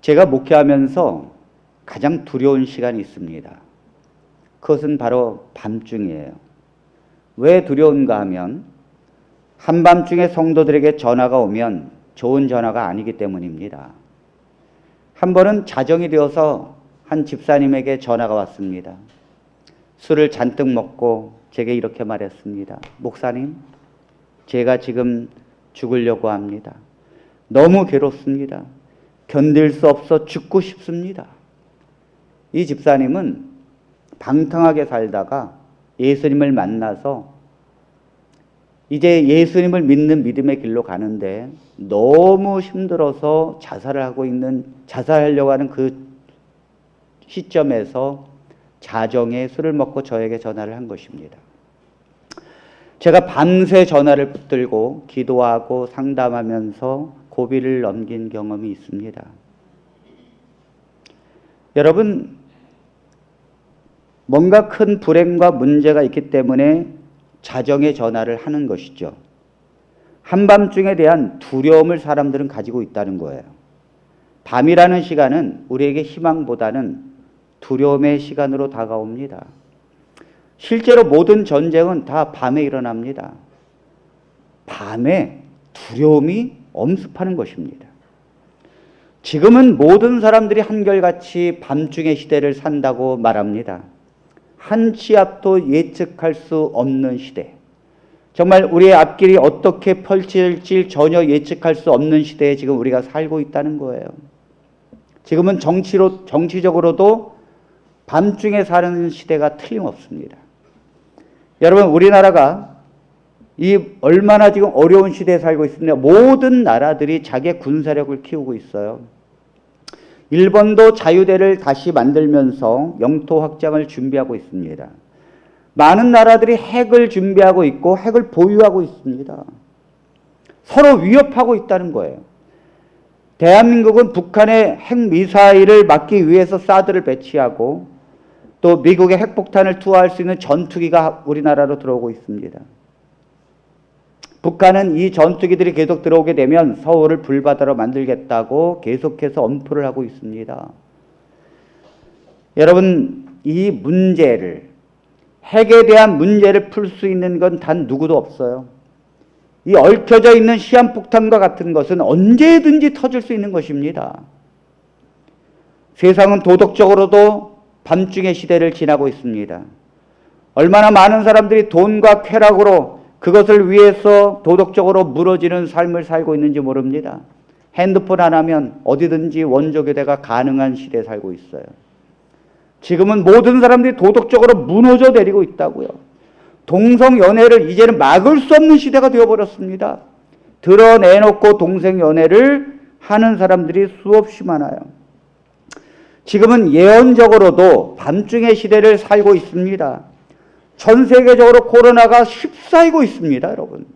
제가 목회하면서 가장 두려운 시간이 있습니다. 그것은 바로 밤중이에요. 왜 두려운가 하면 한밤중에 성도들에게 전화가 오면 좋은 전화가 아니기 때문입니다. 한 번은 자정이 되어서 한 집사님에게 전화가 왔습니다. 술을 잔뜩 먹고 제게 이렇게 말했습니다. 목사님, 제가 지금 죽으려고 합니다. 너무 괴롭습니다. 견딜 수 없어 죽고 싶습니다. 이 집사님은 방탕하게 살다가 예수님을 만나서 이제 예수님을 믿는 믿음의 길로 가는데 너무 힘들어서 자살하려고 하는 그 시점에서 자정에 술을 먹고 저에게 전화를 한 것입니다. 제가 밤새 전화를 붙들고 기도하고 상담하면서 고비를 넘긴 경험이 있습니다. 여러분, 뭔가 큰 불행과 문제가 있기 때문에 자정에 전화를 하는 것이죠. 한밤중에 대한 두려움을 사람들은 가지고 있다는 거예요. 밤이라는 시간은 우리에게 희망보다는 두려움의 시간으로 다가옵니다. 실제로 모든 전쟁은 다 밤에 일어납니다. 밤에 두려움이 엄습하는 것입니다. 지금은 모든 사람들이 한결같이 밤중의 시대를 산다고 말합니다. 한 치 앞도 예측할 수 없는 시대. 정말 우리의 앞길이 어떻게 펼쳐질지 전혀 예측할 수 없는 시대에 지금 우리가 살고 있다는 거예요. 지금은 정치적으로도 밤중에 사는 시대가 틀림없습니다. 여러분, 우리나라가 얼마나 지금 어려운 시대에 살고 있습니다. 모든 나라들이 자기의 군사력을 키우고 있어요. 일본도 자유대를 다시 만들면서 영토 확장을 준비하고 있습니다. 많은 나라들이 핵을 준비하고 있고 핵을 보유하고 있습니다. 서로 위협하고 있다는 거예요. 대한민국은 북한의 핵미사일을 막기 위해서 사드를 배치하고 또 미국의 핵폭탄을 투하할 수 있는 전투기가 우리나라로 들어오고 있습니다. 북한은 이 전투기들이 계속 들어오게 되면 서울을 불바다로 만들겠다고 계속해서 엄포를 하고 있습니다. 여러분, 이 문제를, 핵에 대한 문제를 풀 수 있는 건 단 누구도 없어요. 이 얽혀져 있는 시한폭탄과 같은 것은 언제든지 터질 수 있는 것입니다. 세상은 도덕적으로도 밤중의 시대를 지나고 있습니다. 얼마나 많은 사람들이 돈과 쾌락으로 그것을 위해서 도덕적으로 무너지는 삶을 살고 있는지 모릅니다. 핸드폰 하나면 어디든지 원조교대가 가능한 시대에 살고 있어요. 지금은 모든 사람들이 도덕적으로 무너져 내리고 있다고요. 동성연애를 이제는 막을 수 없는 시대가 되어버렸습니다. 드러내놓고 동성연애를 하는 사람들이 수없이 많아요. 지금은 예언적으로도 밤중의 시대를 살고 있습니다. 전 세계적으로 코로나가 휩싸이고 있습니다, 여러분.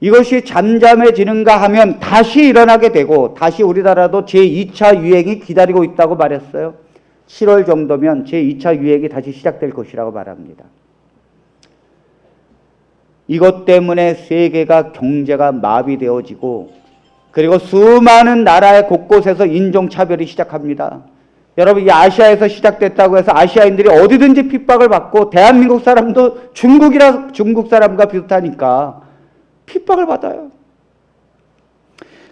이것이 잠잠해지는가 하면 다시 일어나게 되고 다시 우리나라도 제2차 유행이 기다리고 있다고 말했어요. 7월 정도면 제2차 유행이 다시 시작될 것이라고 말합니다. 이것 때문에 세계가 경제가 마비되어지고 그리고 수많은 나라의 곳곳에서 인종차별이 시작합니다. 여러분, 이 아시아에서 시작됐다고 해서 아시아인들이 어디든지 핍박을 받고 대한민국 사람도 중국 사람과 비슷하니까 핍박을 받아요.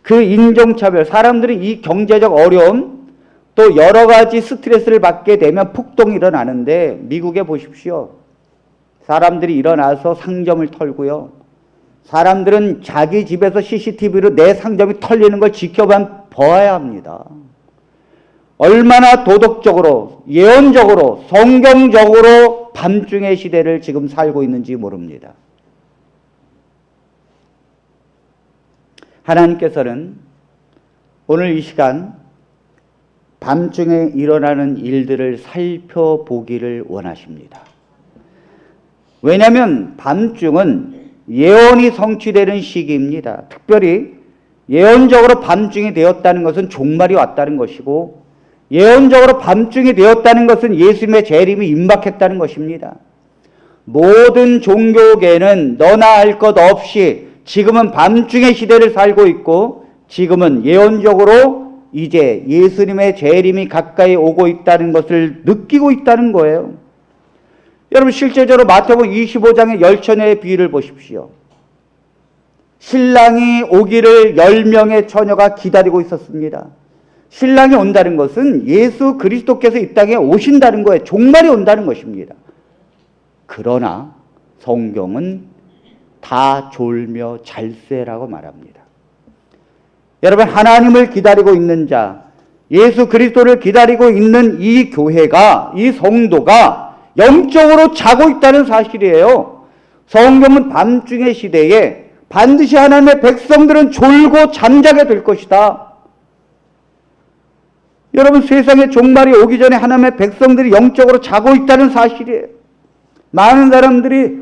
그 인종차별, 사람들이 이 경제적 어려움 또 여러 가지 스트레스를 받게 되면 폭동이 일어나는데 미국에 보십시오. 사람들이 일어나서 상점을 털고요. 사람들은 자기 집에서 CCTV로 내 상점이 털리는 걸 지켜만 보아야 합니다. 얼마나 도덕적으로, 예언적으로, 성경적으로 밤중의 시대를 지금 살고 있는지 모릅니다. 하나님께서는 오늘 이 시간 밤중에 일어나는 일들을 살펴보기를 원하십니다. 왜냐하면 밤중은 예언이 성취되는 시기입니다. 특별히 예언적으로 밤중이 되었다는 것은 종말이 왔다는 것이고 예언적으로 밤중이 되었다는 것은 예수님의 재림이 임박했다는 것입니다. 모든 종교계는 너나 할 것 없이 지금은 밤중의 시대를 살고 있고 지금은 예언적으로 이제 예수님의 재림이 가까이 오고 있다는 것을 느끼고 있다는 거예요. 여러분 실제적으로 마태복음 25장의 열처녀의 비유를 보십시오. 신랑이 오기를 10명의 처녀가 기다리고 있었습니다. 신랑이 온다는 것은 예수 그리스도께서 이 땅에 오신다는 거예요. 종말이 온다는 것입니다. 그러나 성경은 다 졸며 잘세라고 말합니다. 여러분 하나님을 기다리고 있는 자, 예수 그리스도를 기다리고 있는 이 교회가, 이 성도가 영적으로 자고 있다는 사실이에요. 성경은 밤중의 시대에 반드시 하나님의 백성들은 졸고 잠자게 될 것이다. 여러분 세상의 종말이 오기 전에 하나님의 백성들이 영적으로 자고 있다는 사실이에요. 많은 사람들이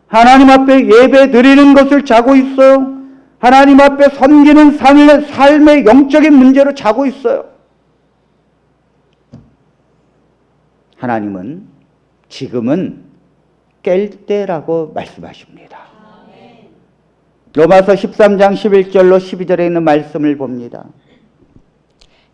하나님 앞에 예배 드리는 것을 자고 있어요. 하나님 앞에 섬기는 삶의 영적인 문제로 자고 있어요. 하나님은 지금은 깰 때라고 말씀하십니다. 로마서 13장 11절로 12절에 있는 말씀을 봅니다.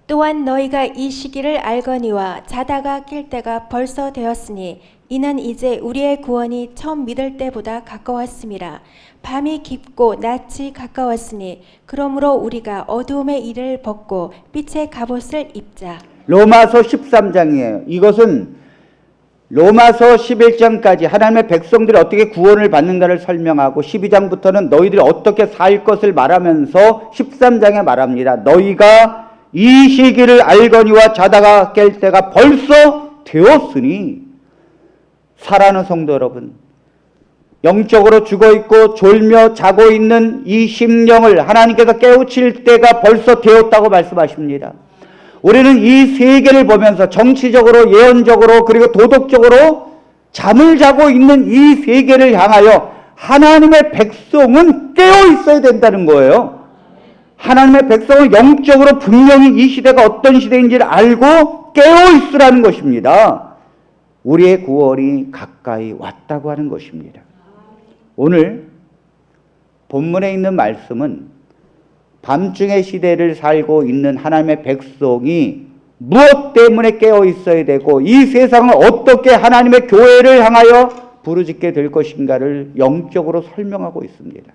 또한 너희가 이 시기를 알거니와 자다가 깰 때가 벌써 되었으니 이는 이제 우리의 구원이 처음 믿을 때보다 가까웠음이라. 밤이 깊고 낮이 가까웠으니 그러므로 우리가 어두움의 일을 벗고 빛의 갑옷을 입자. 로마서 13장이에요. 이것은 로마서 11장까지 하나님의 백성들이 어떻게 구원을 받는가를 설명하고 12장부터는 너희들이 어떻게 살 것을 말하면서 13장에 말합니다. 너희가 이 시기를 알거니와 자다가 깰 때가 벌써 되었으니. 사랑하는 성도 여러분, 영적으로 죽어있고 졸며 자고 있는 이 심령을 하나님께서 깨우칠 때가 벌써 되었다고 말씀하십니다. 우리는 이 세계를 보면서 정치적으로, 예언적으로, 그리고 도덕적으로 잠을 자고 있는 이 세계를 향하여 하나님의 백성은 깨어 있어야 된다는 거예요. 하나님의 백성은 영적으로 분명히 이 시대가 어떤 시대인지를 알고 깨어 있으라는 것입니다. 우리의 구원이 가까이 왔다고 하는 것입니다. 오늘 본문에 있는 말씀은 밤중의 시대를 살고 있는 하나님의 백성이 무엇 때문에 깨어 있어야 되고 이 세상은 어떻게 하나님의 교회를 향하여 부르짖게 될 것인가를 영적으로 설명하고 있습니다.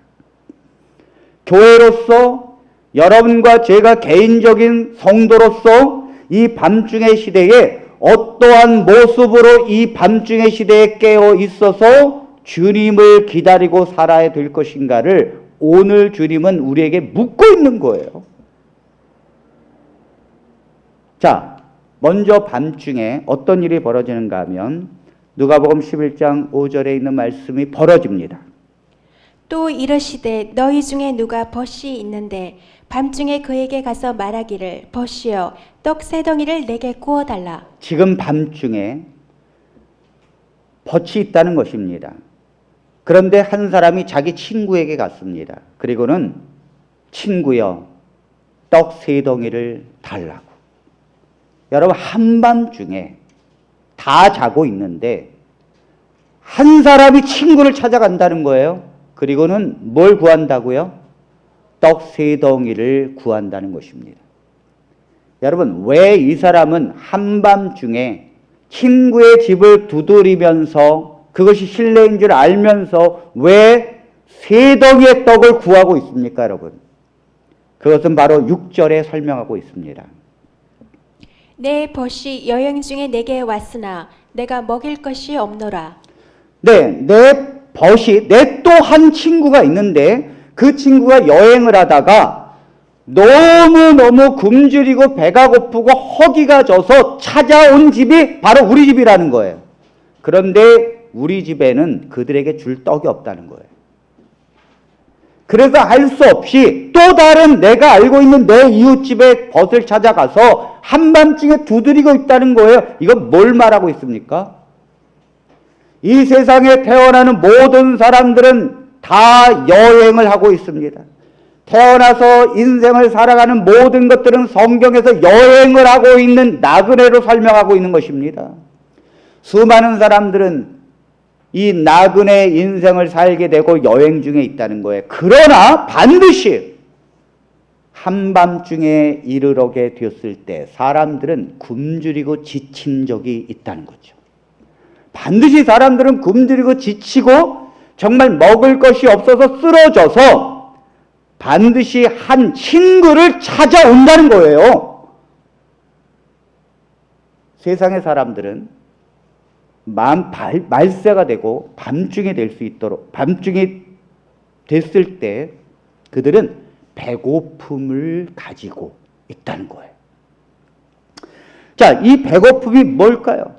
교회로서 여러분과 제가 개인적인 성도로서 이 밤중의 시대에 어떠한 모습으로 이 밤중의 시대에 깨어 있어서 주님을 기다리고 살아야 될 것인가를 오늘 주님은 우리에게 묻고 있는 거예요. 자, 먼저 밤중에 어떤 일이 벌어지는가 하면 누가복음 11장 5절에 있는 말씀이 벌어집니다. 또 이르시되 너희 중에 누가 벗이 있는데 밤중에 그에게 가서 말하기를 벗이여 떡 세 덩이를 내게 구워달라. 지금 밤중에 벗이 있다는 것입니다. 그런데 한 사람이 자기 친구에게 갔습니다. 그리고는 친구여 떡 세 덩이를 달라고. 여러분 한밤중에 다 자고 있는데 한 사람이 친구를 찾아간다는 거예요. 그리고는 뭘 구한다고요? 떡 세 덩이를 구한다는 것입니다. 여러분 왜 이 사람은 한밤중에 친구의 집을 두드리면서 그것이 실례인 줄 알면서 왜 세 덩이의 떡을 구하고 있습니까, 여러분? 그것은 바로 6절에 설명하고 있습니다. 내 벗이 여행 중에 내게 왔으나 내가 먹일 것이 없노라. 네, 내 벗이 내 또 한 친구가 있는데 그 친구가 여행을 하다가 너무너무 굶주리고 배가 고프고 허기가 져서 찾아온 집이 바로 우리 집이라는 거예요. 그런데 우리 집에는 그들에게 줄 떡이 없다는 거예요. 그래서 할 수 없이 또 다른 내가 알고 있는 내 이웃집에 벗을 찾아가서 한밤중에 두드리고 있다는 거예요. 이건 뭘 말하고 있습니까? 이 세상에 태어나는 모든 사람들은 다 여행을 하고 있습니다. 태어나서 인생을 살아가는 모든 것들은 성경에서 여행을 하고 있는 나그네로 설명하고 있는 것입니다. 수많은 사람들은 이 나그네 인생을 살게 되고 여행 중에 있다는 거예요. 그러나 반드시 한밤중에 이르러게 되었을 때 사람들은 굶주리고 지친 적이 있다는 거죠. 반드시 사람들은 굶주리고 지치고 정말 먹을 것이 없어서 쓰러져서 반드시 한 친구를 찾아온다는 거예요. 세상의 사람들은 말세가 되고 밤중에 될 수 있도록, 밤중에 됐을 때 그들은 배고픔을 가지고 있다는 거예요. 자, 이 배고픔이 뭘까요?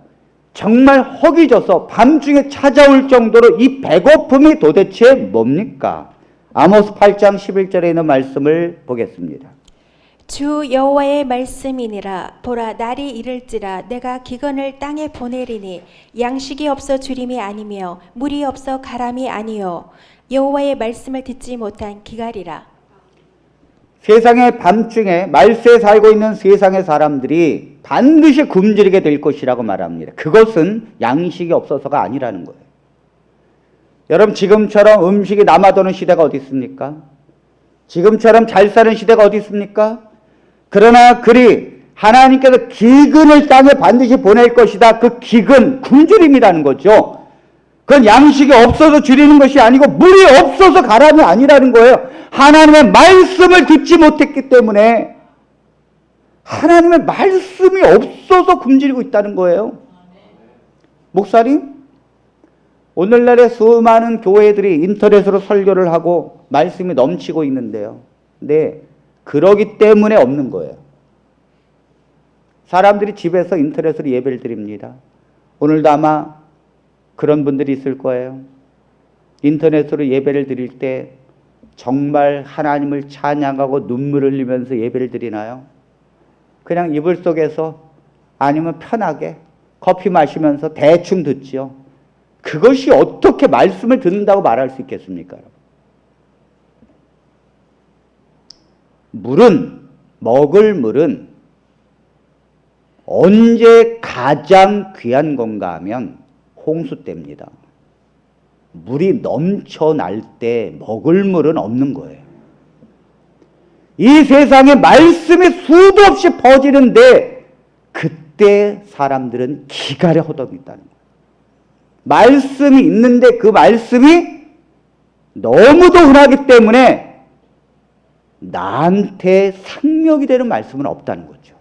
정말 허기져서 밤중에 찾아올 정도로 이 배고픔이 도대체 뭡니까? 아모스 8장 11절에 있는 말씀을 보겠습니다. 주 여호와의 말씀이니라. 보라, 날이 이를지라 내가 기근을 땅에 보내리니 양식이 없어 주림이 아니며 물이 없어 가람이 아니요 여호와의 말씀을 듣지 못한 기갈이라. 세상의 밤중에 말세에 살고 있는 세상의 사람들이 반드시 굶주리게 될 것이라고 말합니다. 그것은 양식이 없어서가 아니라는 거예요. 여러분, 지금처럼 음식이 남아도는 시대가 어디 있습니까? 지금처럼 잘 사는 시대가 어디 있습니까? 그러나 그리 하나님께서 기근을 땅에 반드시 보낼 것이다. 그 기근, 굶주림이라는 거죠. 그건 양식이 없어서 줄이는 것이 아니고 물이 없어서 가람이 아니라는 거예요. 하나님의 말씀을 듣지 못했기 때문에 하나님의 말씀이 없어서 굶주리고 있다는 거예요. 목사님, 오늘날의 수많은 교회들이 인터넷으로 설교를 하고 말씀이 넘치고 있는데요. 네, 그러기 때문에 없는 거예요. 사람들이 집에서 인터넷으로 예배를 드립니다. 오늘도 아마 그런 분들이 있을 거예요. 인터넷으로 예배를 드릴 때 정말 하나님을 찬양하고 눈물을 흘리면서 예배를 드리나요? 그냥 이불 속에서 아니면 편하게 커피 마시면서 대충 듣지요. 그것이 어떻게 말씀을 듣는다고 말할 수 있겠습니까? 먹을 물은 언제 가장 귀한 건가 하면 홍수 때입니다. 물이 넘쳐날 때 먹을 물은 없는 거예요. 이 세상에 말씀이 수도 없이 퍼지는데 그때 사람들은 기갈에 허덕이다는 거예요. 말씀이 있는데 그 말씀이 너무도 흔하기 때문에 나한테 상명이 되는 말씀은 없다는 거죠.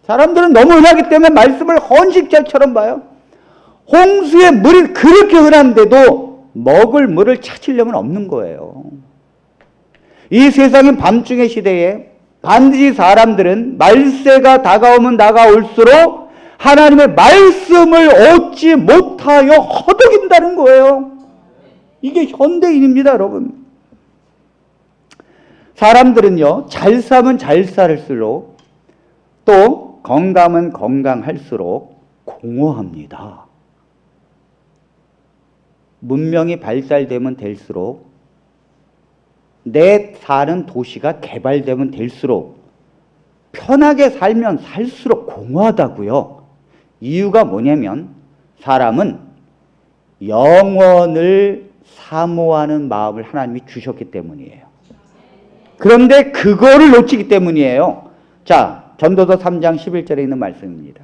사람들은 너무 흔하기 때문에 말씀을 헌식자처럼 봐요. 홍수의 물이 그렇게 흔한데도 먹을 물을 찾으려면 없는 거예요. 이 세상의 밤중의 시대에 반드시 사람들은 말세가 다가오면 다가올수록 하나님의 말씀을 얻지 못하여 허덕인다는 거예요. 이게 현대인입니다, 여러분. 사람들은요, 잘 살면 잘 살수록 또 건강은 건강할수록 공허합니다. 문명이 발달되면 될수록 내 사는 도시가 개발되면 될수록 편하게 살면 살수록 공허하다고요. 이유가 뭐냐면 사람은 영원을 사모하는 마음을 하나님이 주셨기 때문이에요. 그런데 그거를 놓치기 때문이에요. 자, 전도서 3장 11절에 있는 말씀입니다.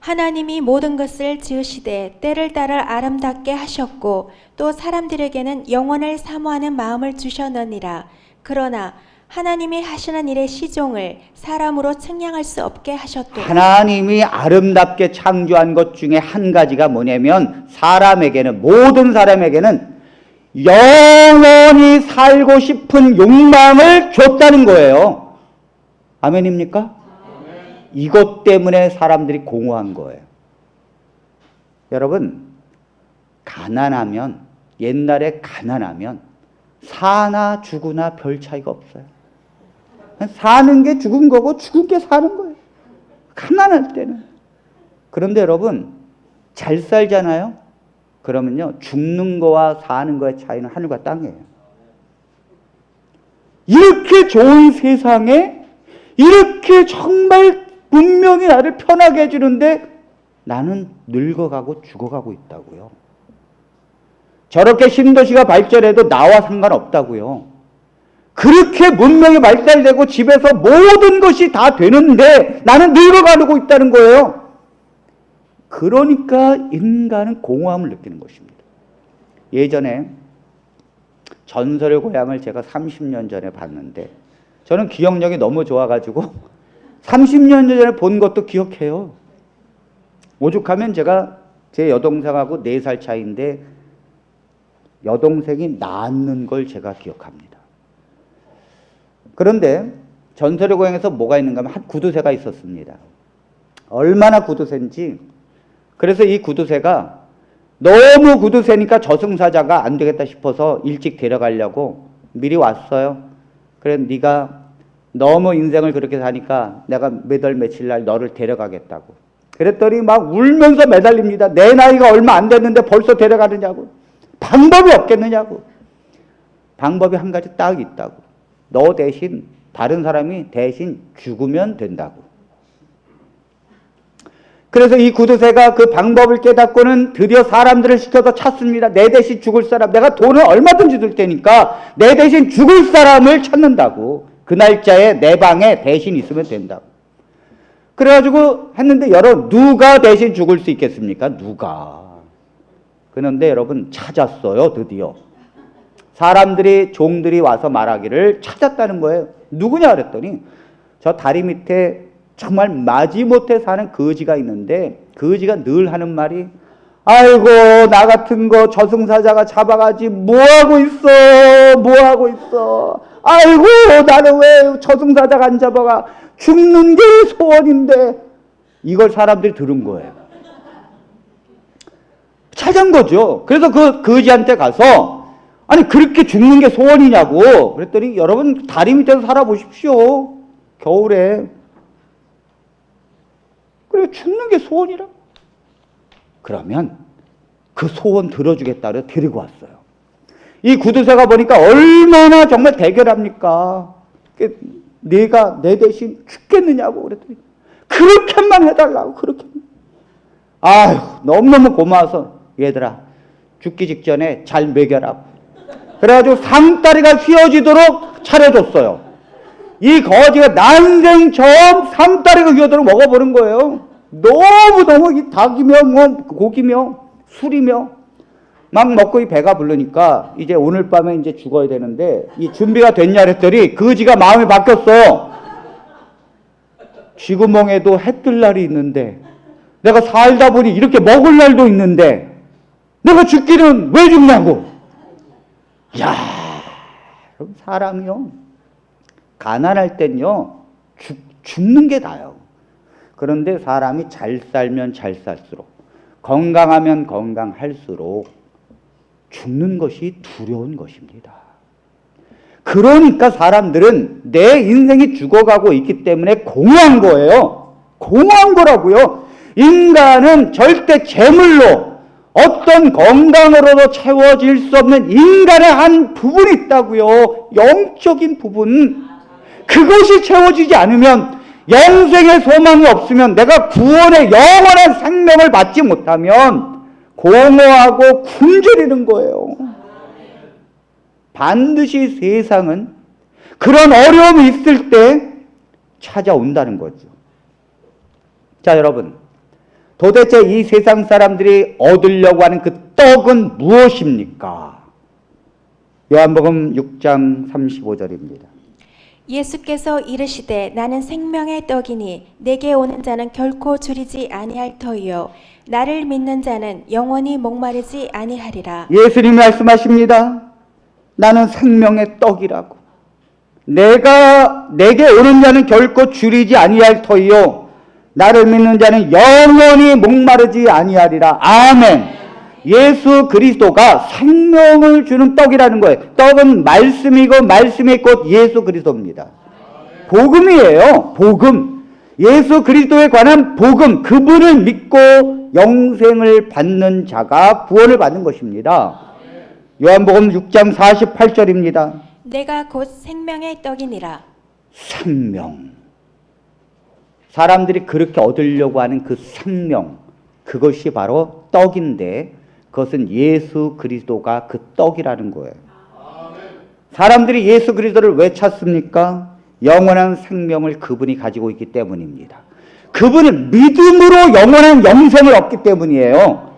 하나님이 모든 것을 지으시되 때를 따라 아름답게 하셨고 또 사람들에게는 영원을 사모하는 마음을 주셨느니라. 그러나 하나님이 하시는 일의 시종을 사람으로 측량할 수 없게 하셨도다. 하나님이 아름답게 창조한 것 중에 한 가지가 뭐냐면 사람에게는, 모든 사람에게는 영원히 살고 싶은 욕망을 줬다는 거예요. 아멘입니까? 이것 때문에 사람들이 공허한 거예요. 여러분, 가난하면, 옛날에 가난하면 사나 죽으나 별 차이가 없어요. 사는 게 죽은 거고 죽은 게 사는 거예요. 가난할 때는. 그런데 여러분, 잘 살잖아요? 그러면요, 죽는 거와 사는 거의 차이는 하늘과 땅이에요. 이렇게 좋은 세상에 이렇게 정말 분명히 나를 편하게 해주는데 나는 늙어가고 죽어가고 있다고요. 저렇게 신도시가 발전해도 나와 상관없다고요. 그렇게 문명이 발달되고 집에서 모든 것이 다 되는데 나는 늙어가고 있다는 거예요. 그러니까 인간은 공허함을 느끼는 것입니다. 예전에 전설의 고향을 제가 30년 전에 봤는데 저는 기억력이 너무 좋아가지고 30년 전에 본 것도 기억해요. 오죽하면 제가 제 여동생하고 4살 차이인데 여동생이 낳는 걸 제가 기억합니다. 그런데 전설의 고향에서 뭐가 있는가 하면 한 구두쇠가 있었습니다. 얼마나 구두쇠인지, 그래서 이 구두쇠가 너무 구두쇠니까 저승사자가 안 되겠다 싶어서 일찍 데려가려고 미리 왔어요. 그래, 네가 너무 인생을 그렇게 사니까 내가 몇 월 며칠 날 너를 데려가겠다고. 그랬더니 막 울면서 매달립니다. 내 나이가 얼마 안 됐는데 벌써 데려가느냐고. 방법이 없겠느냐고. 방법이 한 가지 딱 있다고. 너 대신 다른 사람이 대신 죽으면 된다고. 그래서 이 구두쇠가 그 방법을 깨닫고는 드디어 사람들을 시켜서 찾습니다. 내 대신 죽을 사람, 내가 돈을 얼마든지 줄 테니까 내 대신 죽을 사람을 찾는다고. 그 날짜에 내 방에 대신 있으면 된다고. 그래가지고 했는데 여러분, 누가 대신 죽을 수 있겠습니까? 누가. 그런데 여러분, 찾았어요. 드디어 사람들이, 종들이 와서 말하기를 찾았다는 거예요. 누구냐 그랬더니 저 다리 밑에 정말 마지못해 사는 거지가 있는데, 거지가 늘 하는 말이, 아이고 나 같은 거 저승사자가 잡아가지 뭐하고 있어, 뭐하고 있어. 아이고 나는 왜 저승사자가 안 잡아가, 죽는 게 소원인데. 이걸 사람들이 들은 거예요. 찾은 거죠. 그래서 그 거지한테 가서, 아니 그렇게 죽는 게 소원이냐고 그랬더니, 여러분 다리 밑에서 살아보십시오. 겨울에. 그래, 죽는 게 소원이라. 그러면 그 소원 들어주겠다 그래서 데리고 왔어요. 이 구두쇠가 보니까 얼마나 정말 대결합니까? 네가 내 대신 죽겠느냐고 그랬더니 그렇게만 해달라고. 그렇게. 아휴, 너무너무 고마워서 얘들아 죽기 직전에 잘 먹여라. 그래가지고 상다리가 휘어지도록 차려줬어요. 이 거지가 난생 처음 상다리가 휘어지도록 먹어보는 거예요. 너무너무 이 닭이며 뭐 고기며 술이며 막 먹고 이 배가 부르니까 이제 오늘 밤에 이제 죽어야 되는데 이 준비가 됐냐 그랬더니 거지가 마음이 바뀌었어. 쥐구멍에도 해 뜰 날이 있는데, 내가 살다 보니 이렇게 먹을 날도 있는데 내가 죽기는 왜 죽냐고. 야, 그럼 사람이요, 가난할 땐요 죽는 게 나아요. 그런데 사람이 잘 살면 잘 살수록, 건강하면 건강할수록 죽는 것이 두려운 것입니다. 그러니까 사람들은 내 인생이 죽어가고 있기 때문에 공허한 거예요. 공허한 거라고요. 인간은 절대 재물로, 어떤 건강으로도 채워질 수 없는 인간의 한 부분이 있다고요. 영적인 부분. 그것이 채워지지 않으면, 영생의 소망이 없으면, 내가 구원의 영원한 생명을 받지 못하면 공허하고 굶주리는 거예요. 반드시 세상은 그런 어려움이 있을 때 찾아온다는 거죠. 자, 여러분, 도대체 이 세상 사람들이 얻으려고 하는 그 떡은 무엇입니까? 요한복음 6장 35절입니다. 예수께서 이르시되 나는 생명의 떡이니 내게 오는 자는 결코 줄이지 아니할 터이요 나를 믿는 자는 영원히 목마르지 아니하리라. 예수님이 말씀하십니다. 나는 생명의 떡이라고. 내게 오는 자는 결코 줄이지 아니할 터이요 나를 믿는 자는 영원히 목마르지 아니하리라. 아멘. 예수 그리스도가 생명을 주는 떡이라는 거예요. 떡은 말씀이고 말씀이 곧 예수 그리스도입니다. 복음이에요. 복음. 예수 그리스도에 관한 복음, 그분을 믿고 영생을 받는 자가 구원을 받는 것입니다. 요한복음 6장 48절입니다. 내가 곧 생명의 떡이니라. 생명. 사람들이 그렇게 얻으려고 하는 그 생명, 그것이 바로 떡인데, 그것은 예수 그리스도가 그 떡이라는 거예요. 사람들이 예수 그리스도를 왜 찾습니까? 영원한 생명을 그분이 가지고 있기 때문입니다. 그분은 믿음으로 영원한 영생을 얻기 때문이에요.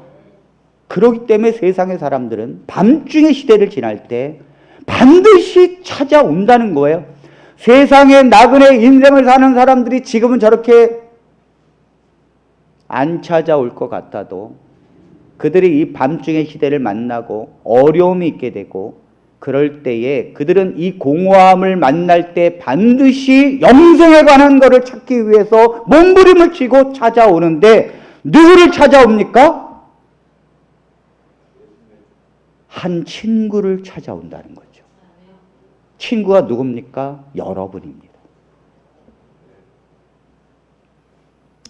그렇기 때문에 세상의 사람들은 밤중의 시대를 지날 때 반드시 찾아온다는 거예요. 세상에 나그네 인생을 사는 사람들이 지금은 저렇게 안 찾아올 것 같아도 그들이 이 밤중의 시대를 만나고 어려움이 있게 되고 그럴 때에 그들은 이 공허함을 만날 때 반드시 영생에 관한 것을 찾기 위해서 몸부림을 치고 찾아오는데 누구를 찾아옵니까? 한 친구를 찾아온다는 거죠. 친구가 누굽니까? 여러분입니다.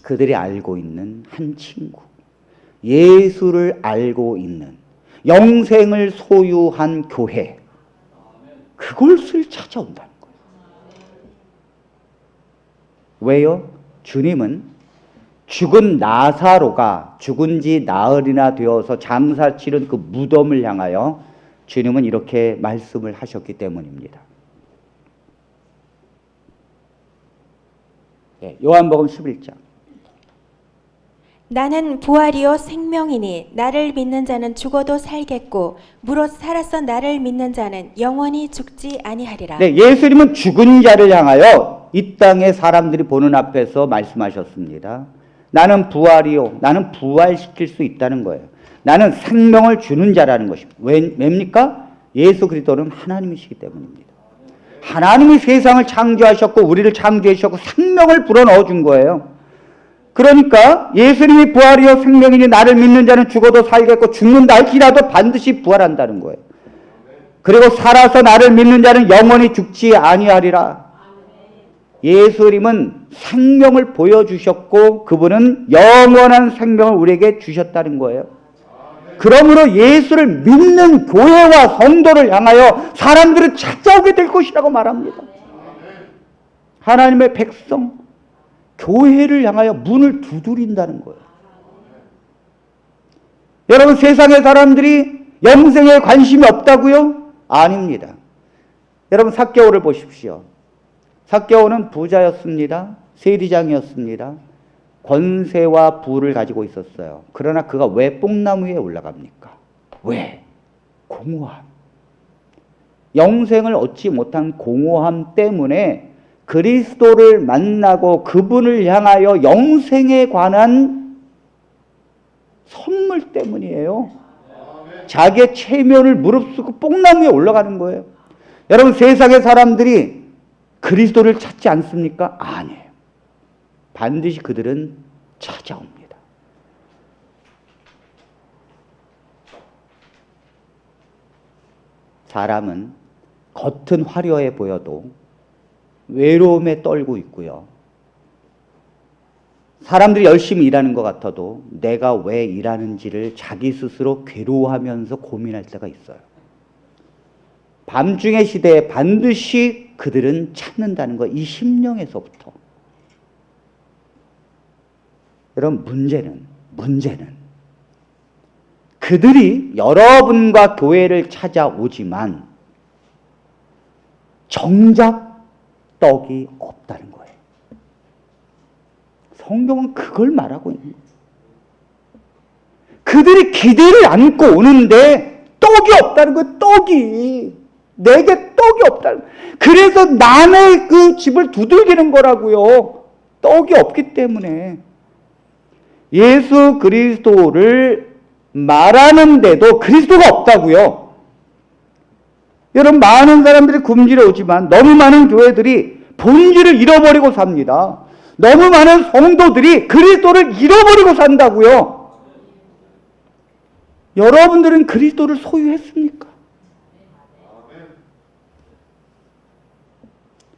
그들이 알고 있는 한 친구, 예수를 알고 있는 영생을 소유한 교회, 그것을 찾아온다는 거예요. 왜요? 주님은 죽은 나사로가 죽은 지 나흘이나 되어서 장사 치른 그 무덤을 향하여 주님은 이렇게 말씀을 하셨기 때문입니다. 요한복음 11장. 나는 부활이요 생명이니 나를 믿는 자는 죽어도 살겠고 무릇 살아서 나를 믿는 자는 영원히 죽지 아니하리라. 네, 예수님은 죽은 자를 향하여 이 땅의 사람들이 보는 앞에서 말씀하셨습니다. 나는 부활이요. 나는 부활시킬 수 있다는 거예요. 나는 생명을 주는 자라는 것입니다. 왜입니까? 예수 그리스도는 하나님이시기 때문입니다. 하나님이 세상을 창조하셨고 우리를 창조하셨고 생명을 불어넣어 준 거예요. 그러니까 예수님이 부활이요 생명이니 나를 믿는 자는 죽어도 살겠고 죽는다 할지라도 반드시 부활한다는 거예요. 그리고 살아서 나를 믿는 자는 영원히 죽지 아니하리라. 예수님은 생명을 보여주셨고 그분은 영원한 생명을 우리에게 주셨다는 거예요. 그러므로 예수를 믿는 교회와 성도를 향하여 사람들은 찾아오게 될 것이라고 말합니다. 하나님의 백성, 교회를 향하여 문을 두드린다는 거예요. 여러분, 세상의 사람들이 영생에 관심이 없다고요? 아닙니다. 여러분, 삭개오를 보십시오. 삭개오는 부자였습니다. 세리장이었습니다. 권세와 부를 가지고 있었어요. 그러나 그가 왜 뽕나무 위에 올라갑니까? 왜? 공허함. 영생을 얻지 못한 공허함 때문에 그리스도를 만나고 그분을 향하여 영생에 관한 선물 때문이에요. 자기의 체면을 무릅쓰고 뽕나무에 올라가는 거예요. 여러분, 세상의 사람들이 그리스도를 찾지 않습니까? 아니에요. 반드시 그들은 찾아옵니다. 사람은 겉은 화려해 보여도 외로움에 떨고 있고요. 사람들이 열심히 일하는 것 같아도 내가 왜 일하는지를 자기 스스로 괴로워하면서 고민할 때가 있어요. 밤중의 시대에 반드시 그들은 찾는다는 거, 이 심령에서부터. 여러분, 문제는 그들이 여러분과 교회를 찾아오지만 정작 떡이 없다는 거예요. 성경은 그걸 말하고 있는 거예요. 그들이 기대를 안고 오는데 떡이 없다는 거예요. 떡이. 내게 떡이 없다는 거예요. 그래서 남의 그 집을 두들기는 거라고요. 떡이 없기 때문에. 예수 그리스도를 말하는데도 그리스도가 없다고요. 여러분, 많은 사람들이 굶주려 오지만 너무 많은 교회들이 본질을 잃어버리고 삽니다. 너무 많은 성도들이 그리스도를 잃어버리고 산다고요. 여러분들은 그리스도를 소유했습니까?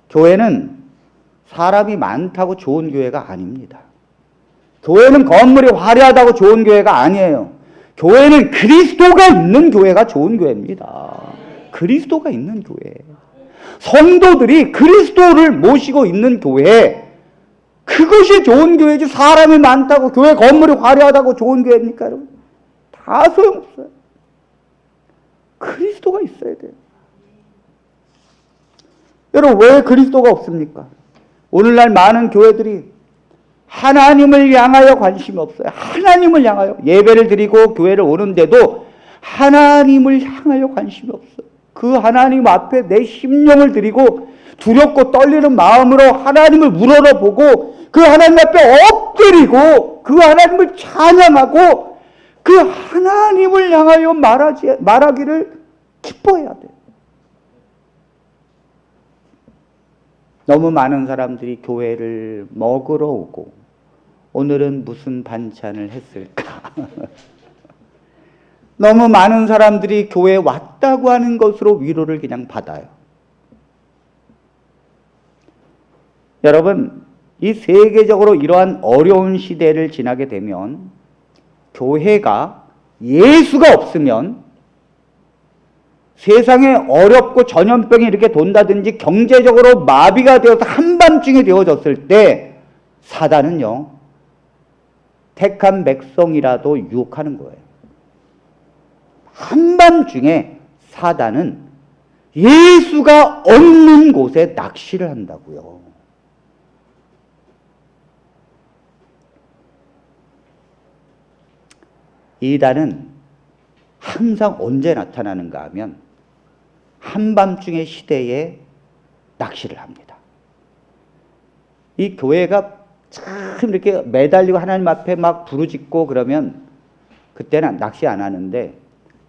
교회는 사람이 많다고 좋은 교회가 아닙니다. 교회는 건물이 화려하다고 좋은 교회가 아니에요. 교회는 그리스도가 있는 교회가 좋은 교회입니다. 그리스도가 있는 교회. 성도들이 그리스도를 모시고 있는 교회, 그것이 좋은 교회지. 사람이 많다고 교회 건물이 화려하다고 좋은 교회입니까, 여러분? 다 소용없어요. 그리스도가 있어야 돼요. 여러분, 왜 그리스도가 없습니까? 오늘날 많은 교회들이 하나님을 향하여 관심이 없어요. 하나님을 향하여 예배를 드리고 교회를 오는데도 하나님을 향하여 관심이 없어요. 그 하나님 앞에 내 심령을 드리고 두렵고 떨리는 마음으로 하나님을 우러러보고 그 하나님 앞에 엎드리고 그 하나님을 찬양하고 그 하나님을 향하여 말하기를 기뻐해야 돼요. 너무 많은 사람들이 교회를 먹으러 오고 오늘은 무슨 반찬을 했을까? 너무 많은 사람들이 교회에 왔다고 하는 것으로 위로를 그냥 받아요. 여러분, 이 세계적으로 이러한 어려운 시대를 지나게 되면 교회가 예수가 없으면 세상에 어렵고 전염병이 이렇게 돈다든지 경제적으로 마비가 되어서 한밤중에 되어졌을 때 사단은요, 택한 백성이라도 유혹하는 거예요. 한밤중에 사단은 예수가 없는 곳에 낚시를 한다고요. 이단은 항상 언제 나타나는가 하면 한밤중의 시대에 낚시를 합니다. 이 교회가 참 이렇게 매달리고 하나님 앞에 막 부르짖고 그러면 그때는 낚시 안 하는데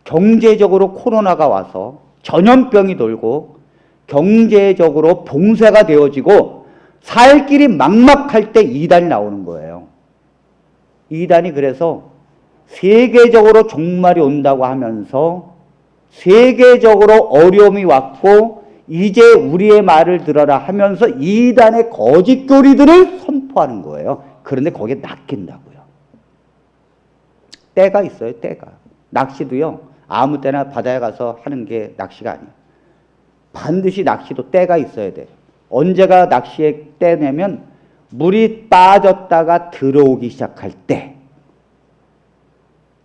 경제적으로 코로나가 와서 전염병이 돌고 경제적으로 봉쇄가 되어지고 살 길이 막막할 때 이단이 나오는 거예요. 이단이 그래서 세계적으로 종말이 온다고 하면서 세계적으로 어려움이 왔고 이제 우리의 말을 들어라 하면서 이단의 거짓 교리들을 선포하는 거예요. 그런데 거기에 낚인다고요. 때가 있어요. 때가. 낚시도요, 아무 때나 바다에 가서 하는 게 낚시가 아니에요. 반드시 낚시도 때가 있어야 돼요. 언제가 낚시의 때냐면 물이 빠졌다가 들어오기 시작할 때.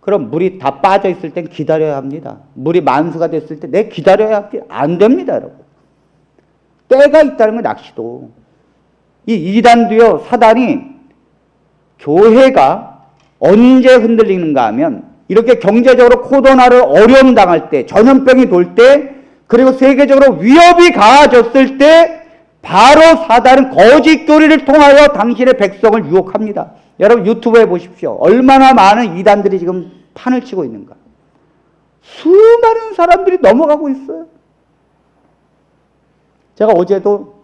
그럼 물이 다 빠져 있을 땐 기다려야 합니다. 물이 만수가 됐을 때 내 기다려야 합니다. 안 됩니다, 여러분. 때가 있다는 건 낚시도. 이 이단도요, 사단이 교회가 언제 흔들리는가 하면 이렇게 경제적으로 코로나를 어려움 당할 때, 전염병이 돌 때, 그리고 세계적으로 위협이 가해졌을 때 바로 사단은 거짓 교리를 통하여 당신의 백성을 유혹합니다. 여러분 유튜브에 보십시오. 얼마나 많은 이단들이 지금 판을 치고 있는가. 수많은 사람들이 넘어가고 있어요. 제가 어제도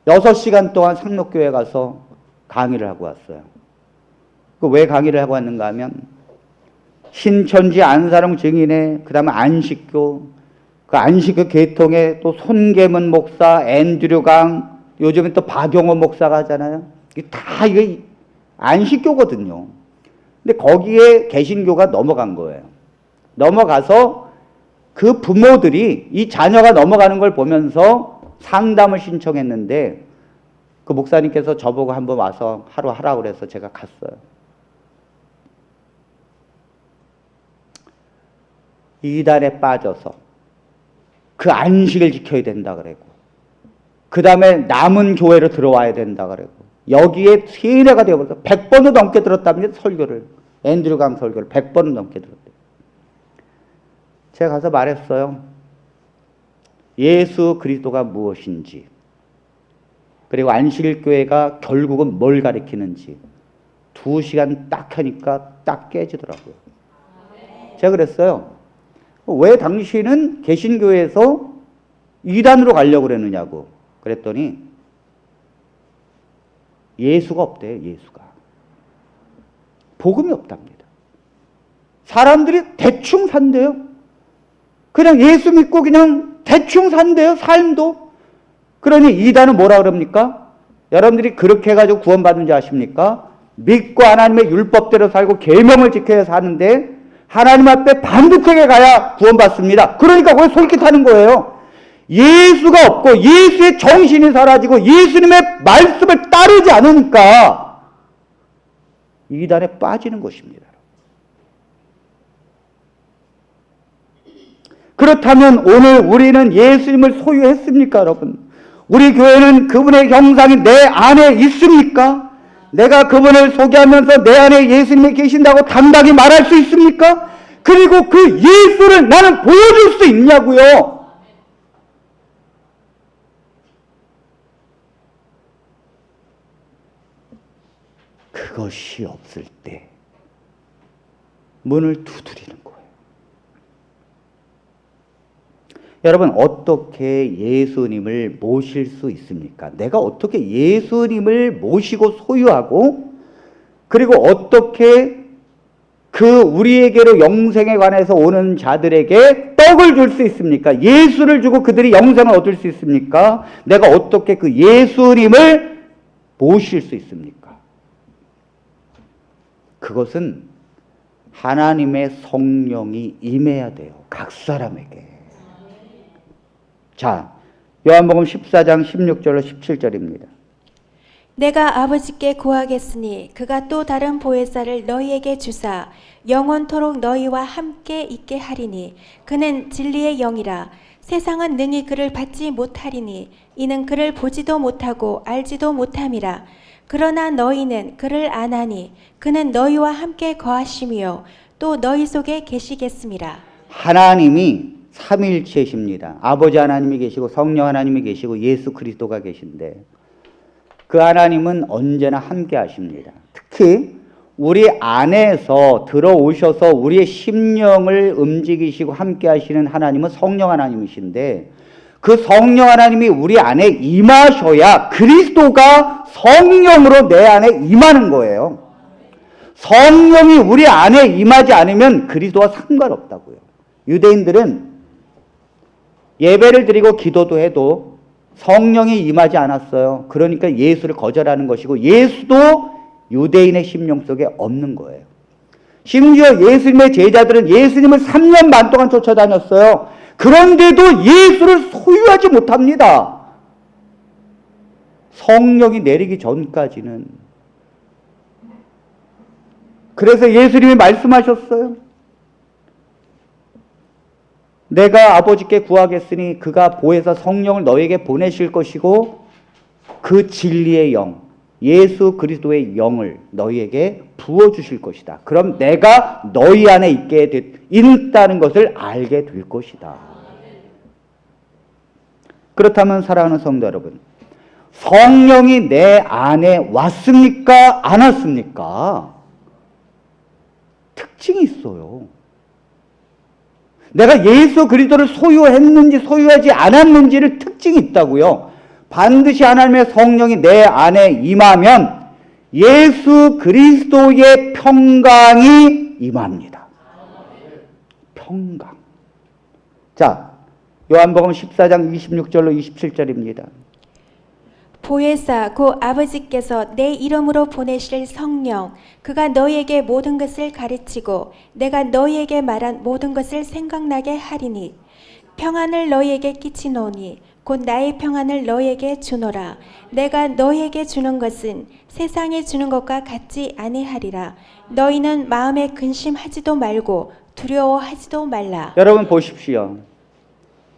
6시간 동안 상록교회 가서 강의를 하고 왔어요. 왜 강의를 하고 왔는가 하면 신천지 안사롱 증인회, 그 다음에 안식교, 그 안식교 계통에 또 손계문 목사, 앤드류 강, 요즘엔 또 박용호 목사가 하잖아요. 이게 다 이게 안식교거든요. 근데 거기에 개신교가 넘어간 거예요. 넘어가서 그 부모들이 이 자녀가 넘어가는 걸 보면서 상담을 신청했는데 그 목사님께서 저보고 한번 와서 하루 하라고 그래서 제가 갔어요. 이단에 빠져서 그 안식을 지켜야 된다 그러고 그 다음에 남은 교회로 들어와야 된다 그러고 여기에 세뇌가 되어버려서 100번도 넘게 들었답니다. 설교를. 앤드류 강 설교를 100번은 넘게 들었대요. 제가 가서 말했어요. 예수 그리스도가 무엇인지, 그리고 안식일교회가 결국은 뭘 가리키는지 2시간 딱 하니까 딱 깨지더라고요. 제가 그랬어요. 왜 당신은 개신교회에서 이단으로 가려고 그랬느냐고. 그랬더니 예수가 없대요. 예수가. 복음이 없답니다. 사람들이 대충 산대요. 그냥 예수 믿고 그냥 대충 산대요. 삶도. 그러니 이단은 뭐라 그럽니까? 여러분들이 그렇게 해가지고 구원받는지 아십니까? 믿고 하나님의 율법대로 살고 계명을 지켜야 사는데 하나님 앞에 반듯하게 가야 구원받습니다. 그러니까 거기 솔깃하는 거예요. 예수가 없고 예수의 정신이 사라지고 예수님의 말씀을 따르지 않으니까 이단에 빠지는 것입니다. 그렇다면 오늘 우리는 예수님을 소유했습니까, 여러분? 우리 교회는 그분의 형상이 내 안에 있습니까? 내가 그분을 소개하면서 내 안에 예수님이 계신다고 당당히 말할 수 있습니까? 그리고 그 예수를 나는 보여줄 수 있냐고요? 그것이 없을 때 문을 두드리는 거예요. 여러분, 어떻게 예수님을 모실 수 있습니까? 내가 어떻게 예수님을 모시고 소유하고, 그리고 어떻게 그 우리에게로 영생에 관해서 오는 자들에게 떡을 줄 수 있습니까? 예수를 주고 그들이 영생을 얻을 수 있습니까? 내가 어떻게 그 예수님을 모실 수 있습니까? 그것은 하나님의 성령이 임해야 돼요. 각 사람에게. 자, 요한복음 14장 16절로 17절입니다. 내가 아버지께 구하겠으니 그가 또 다른 보혜사를 너희에게 주사 영원토록 너희와 함께 있게 하리니 그는 진리의 영이라. 세상은 능히 그를 받지 못하리니 이는 그를 보지도 못하고 알지도 못함이라. 그러나 너희는 그를 아나니 그는 너희와 함께 거하시며 또 너희 속에 계시겠음이라. 하나님이 삼일체십니다. 아버지 하나님이 계시고 성령 하나님이 계시고 예수 그리스도가 계신데, 그 하나님은 언제나 함께 하십니다. 특히 우리 안에서 들어오셔서 우리의 심령을 움직이시고 함께 하시는 하나님은 성령 하나님이신데, 그 성령 하나님이 우리 안에 임하셔야 그리스도가 성령으로 내 안에 임하는 거예요. 성령이 우리 안에 임하지 않으면 그리스도와 상관없다고요. 유대인들은 예배를 드리고 기도도 해도 성령이 임하지 않았어요. 그러니까 예수를 거절하는 것이고, 예수도 유대인의 심령 속에 없는 거예요. 심지어 예수님의 제자들은 예수님을 3년 반 동안 쫓아다녔어요. 그런데도 예수를 소유하지 못합니다. 성령이 내리기 전까지는. 그래서 예수님이 말씀하셨어요. 내가 아버지께 구하겠으니 그가 보혜사 성령을 너에게 보내실 것이고 그 진리의 영, 예수 그리스도의 영을 너희에게 부어주실 것이다. 그럼 내가 너희 안에 있다는 것을 알게 될 것이다. 그렇다면 사랑하는 성도 여러분, 성령이 내 안에 왔습니까? 안 왔습니까? 특징이 있어요. 내가 예수 그리스도를 소유했는지 소유하지 않았는지를 특징이 있다고요. 반드시 하나님의 성령이 내 안에 임하면 예수 그리스도의 평강이 임합니다. 평강. 자, 요한복음 14장 26절로 27절입니다. 보혜사 곧 아버지께서 내 이름으로 보내실 성령 그가 너희에게 모든 것을 가르치고 내가 너희에게 말한 모든 것을 생각나게 하리니 평안을 너희에게 끼치노니 곧 나의 평안을 너희에게 주노라. 내가 너희에게 주는 것은 세상이 주는 것과 같지 아니하리라. 너희는 마음에 근심하지도 말고 두려워하지도 말라. 여러분 보십시오.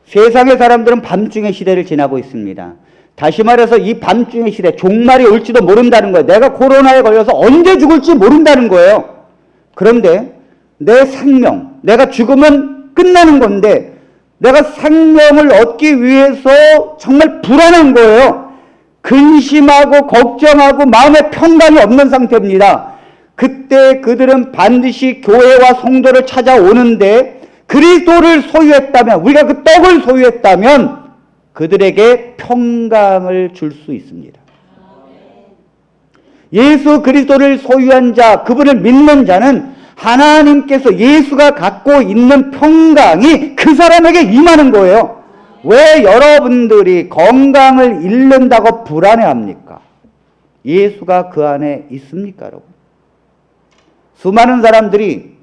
세상의 사람들은 밤중의 시대를 지나고 있습니다. 다시 말해서 이 밤중의 시대, 종말이 올지도 모른다는 거예요. 내가 코로나에 걸려서 언제 죽을지 모른다는 거예요. 그런데 내 생명, 내가 죽으면 끝나는 건데 내가 생명을 얻기 위해서 정말 불안한 거예요. 근심하고 걱정하고 마음에 평강이 없는 상태입니다. 그때 그들은 반드시 교회와 성도를 찾아오는데 그리스도를 소유했다면, 우리가 그 떡을 소유했다면 그들에게 평강을 줄 수 있습니다. 예수 그리스도를 소유한 자, 그분을 믿는 자는 하나님께서 예수가 갖고 있는 평강이 그 사람에게 임하는 거예요. 왜 여러분들이 건강을 잃는다고 불안해합니까? 예수가 그 안에 있습니까, 여러분? 수많은 사람들이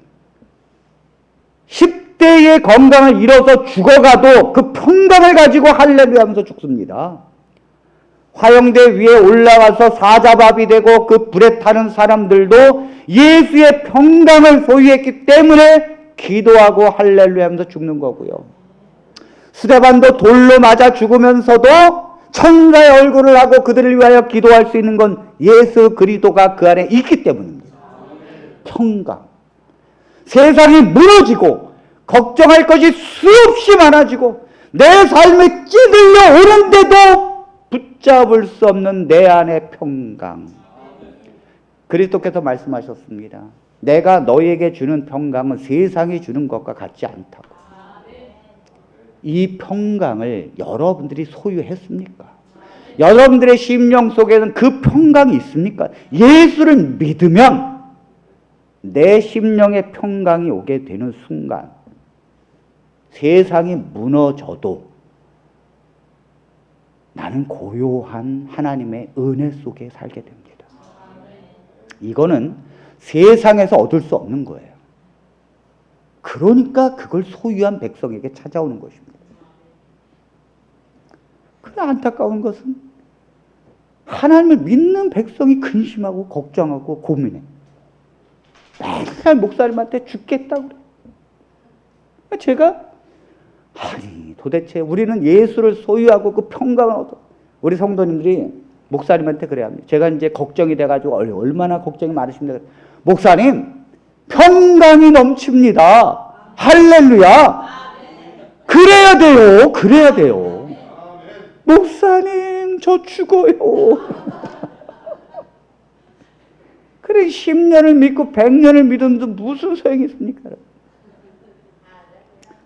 10대의 건강을 잃어서 죽어가도 그 평강을 가지고 할렐루야 하면서 죽습니다. 화영대 위에 올라가서 사자밥이 되고 그 불에 타는 사람들도 예수의 평강을 소유했기 때문에 기도하고 할렐루야 하면서 죽는 거고요. 스데반도 돌로 맞아 죽으면서도 천사의 얼굴을 하고 그들을 위하여 기도할 수 있는 건 예수 그리스도가 그 안에 있기 때문입니다. 평강. 세상이 무너지고 걱정할 것이 수없이 많아지고 내 삶에 찌들려 오는데도 붙잡을 수 없는 내 안의 평강. 그리스도께서 말씀하셨습니다. 내가 너희에게 주는 평강은 세상이 주는 것과 같지 않다고. 이 평강을 여러분들이 소유했습니까? 여러분들의 심령 속에는 그 평강이 있습니까? 예수를 믿으면 내 심령의 평강이 오게 되는 순간 세상이 무너져도 나는 고요한 하나님의 은혜 속에 살게 됩니다. 이거는 세상에서 얻을 수 없는 거예요. 그러니까 그걸 소유한 백성에게 찾아오는 것입니다. 그러나 안타까운 것은 하나님을 믿는 백성이 근심하고 걱정하고 고민해. 맨날 목사님한테 죽겠다고 그래. 제가 아니 도대체 우리는 예수를 소유하고 그 평강을 얻어. 우리 성도님들이 목사님한테 그래야 합니다. 제가 이제 걱정이 돼가지고 얼마나 걱정이 많으십니까? 목사님 평강이 넘칩니다. 할렐루야. 그래야 돼요. 그래야 돼요. 목사님 저 죽어요. 그래 10년을 믿고 100년을 믿어도 무슨 소용이 있습니까?